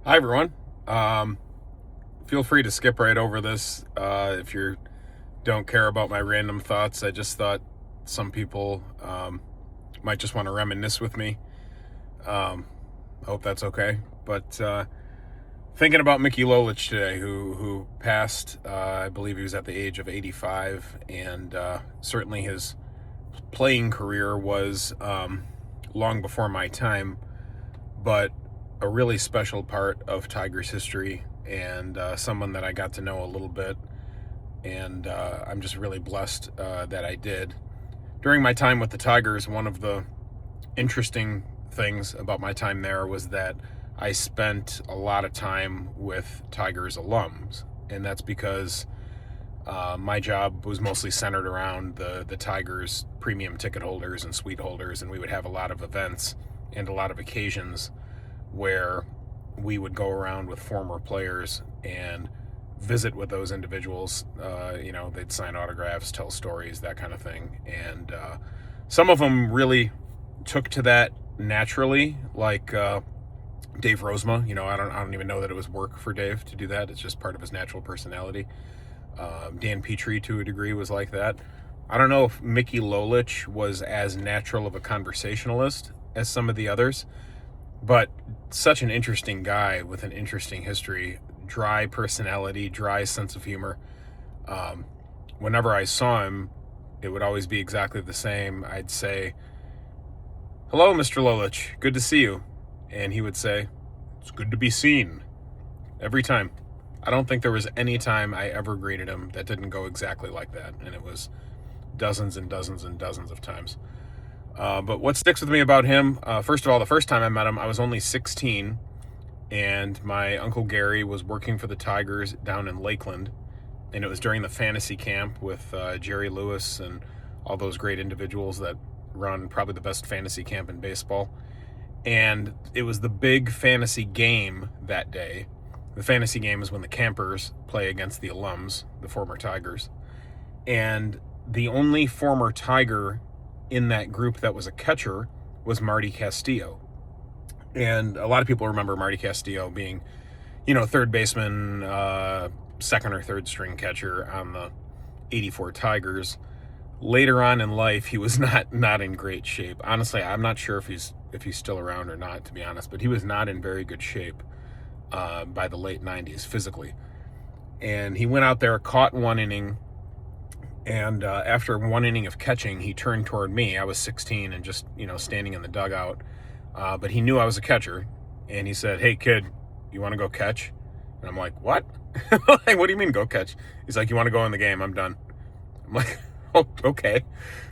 Hi, everyone. Feel free to skip right over this if you don't care about my random thoughts. I just thought some people might just want to reminisce with me. I hope that's okay. But thinking about Mickey Lolich today, who passed, I believe he was at the age of 85, and certainly his playing career was long before my time, but a really special part of Tigers history, and someone that I got to know a little bit, and I'm just really blessed that I did. During my time with the Tigers, one of the interesting things about my time there was that I spent a lot of time with Tigers alums, and that's because my job was mostly centered around the Tigers premium ticket holders and suite holders, and we would have a lot of events and a lot of occasions where we would go around with former players and visit with those individuals. They'd sign autographs, tell stories, that kind of thing. And some of them really took to that naturally, like Dave Rozema. I don't even know that it was work for Dave to do that. It's just part of his natural personality. Dan Petrie, to a degree, was like that. I don't know if Mickey Lolich was as natural of a conversationalist as some of the others, but such an interesting guy with an interesting history, dry personality, dry sense of humor. Whenever I saw him, it would always be exactly the same. I'd say, "Hello, Mr. Lolich, good to see you." And he would say, "It's good to be seen." Every time. I don't think there was any time I ever greeted him that didn't go exactly like that. And it was dozens and dozens and dozens of times. But what sticks with me about him, first of all, the first time I met him, I was only 16, and my Uncle Gary was working for the Tigers down in Lakeland, and it was during the fantasy camp with Jerry Lewis and all those great individuals that run probably the best fantasy camp in baseball. And it was the big fantasy game that day. The fantasy game is when the campers play against the alums, the former Tigers. And the only former Tiger in that group that was a catcher was Marty Castillo. And a lot of people remember Marty Castillo being, third baseman, second or third string catcher on the 84 Tigers. Later on in life, he was not in great shape. Honestly, I'm not sure if he's still around or not, to be honest, but he was not in very good shape by the late 90s physically. And he went out there, caught one inning, and after one inning of catching, he turned toward me. I was 16 and just, standing in the dugout. But he knew I was a catcher. And he said, "Hey, kid, you want to go catch?" And I'm like, "What?" Like, "What do you mean go catch?" He's like, "You want to go in the game? I'm done." I'm like, "Oh, okay."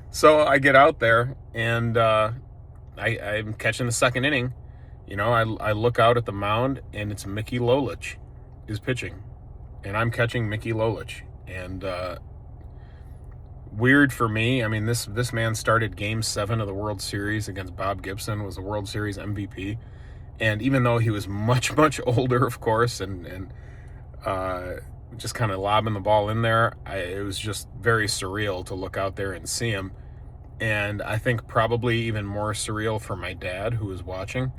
So I get out there, and I'm catching the second inning. I look out at the mound, and it's Mickey Lolich is pitching. And I'm catching Mickey Lolich. And weird for me. I mean, this man started Game 7 of the World Series against Bob Gibson, was the World Series MVP. And even though he was much, much older, of course, and just kind of lobbing the ball in there, it was just very surreal to look out there and see him. And I think probably even more surreal for my dad, who was watching.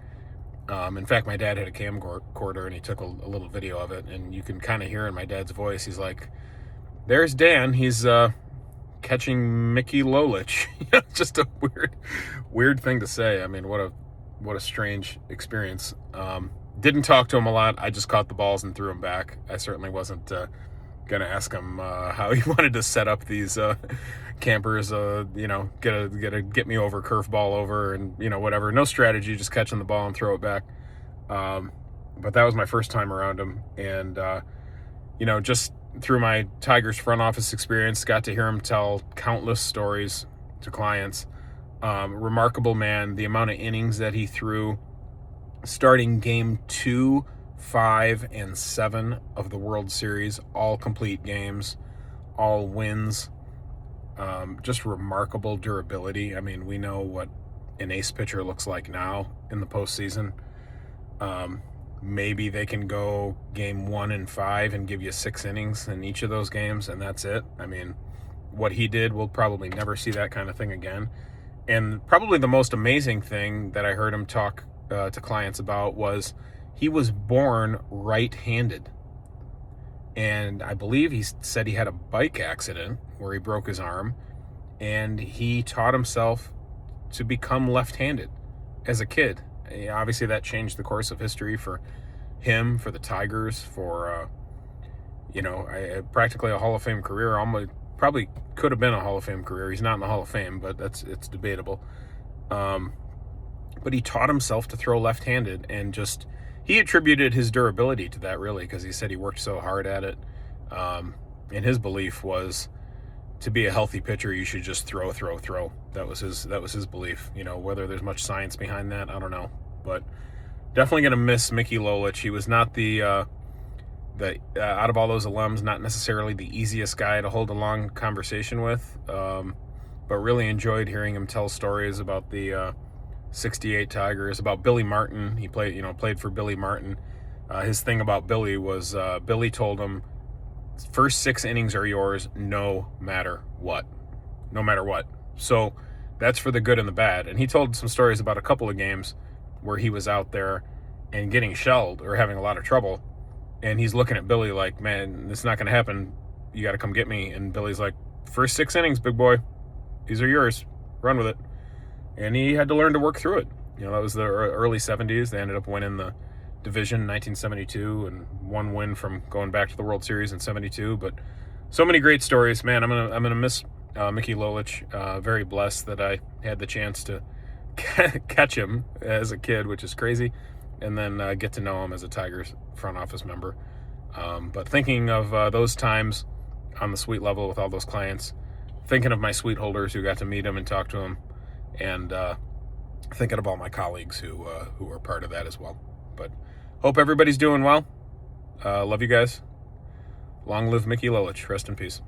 In fact, my dad had a camcorder, and he took a little video of it. And you can kind of hear in my dad's voice, he's like, "There's Dan. He's catching Mickey Lolich." Just a weird thing to say. I mean, what a strange experience. Didn't talk to him a lot. I just caught the balls and threw them back. I certainly wasn't gonna ask him how he wanted to set up these campers. Get me over, curveball over, and whatever. No strategy, just catching the ball and throw it back. But that was my first time around him, and just through my Tigers front office experience, got to hear him tell countless stories to clients. Remarkable man. The amount of innings that he threw, starting game 2, 5, and 7 of the World Series, all complete games, all wins. Just remarkable durability. I mean, we know what an ace pitcher looks like now in the postseason. Maybe they can go game 1 and 5 and give you 6 innings in each of those games, and that's it. I mean, what he did, we'll probably never see that kind of thing again. And probably the most amazing thing that I heard him talk to clients about was he was born right-handed. And I believe he said he had a bike accident where he broke his arm, and he taught himself to become left-handed as a kid. Obviously, that changed the course of history for him, for the Tigers, for practically a Hall of Fame career. Almost probably could have been a Hall of Fame career. He's not in the Hall of Fame, but it's debatable. But he taught himself to throw left-handed, and he attributed his durability to that, really, because he said he worked so hard at it. And his belief was, to be a healthy pitcher, you should just throw. That was his belief. Whether there's much science behind that, I don't know. But definitely gonna miss Mickey Lolich. He was not the out of all those alums, not necessarily the easiest guy to hold a long conversation with. But really enjoyed hearing him tell stories about the 68 Tigers, about Billy Martin. He played for Billy Martin. His thing about Billy was Billy told him, first 6 innings are yours no matter what. No matter what. So that's for the good and the bad. And he told some stories about a couple of games where he was out there and getting shelled or having a lot of trouble. And he's looking at Billy like, man, this is not going to happen. You got to come get me. And Billy's like, first 6 innings, big boy. These are yours. Run with it. And he had to learn to work through it. That was the early 70s. They ended up winning the division in 1972 and one win from going back to the World Series in 72. But so many great stories. Man, I'm gonna miss Mickey Lolich. Very blessed that I had the chance to catch him as a kid, which is crazy, and then get to know him as a Tigers front office member. But thinking of those times on the suite level with all those clients, thinking of my suite holders who got to meet him and talk to him, and thinking of all my colleagues who were part of that as well. But hope everybody's doing well. Love you guys. Long live Mickey Lolich. Rest in peace.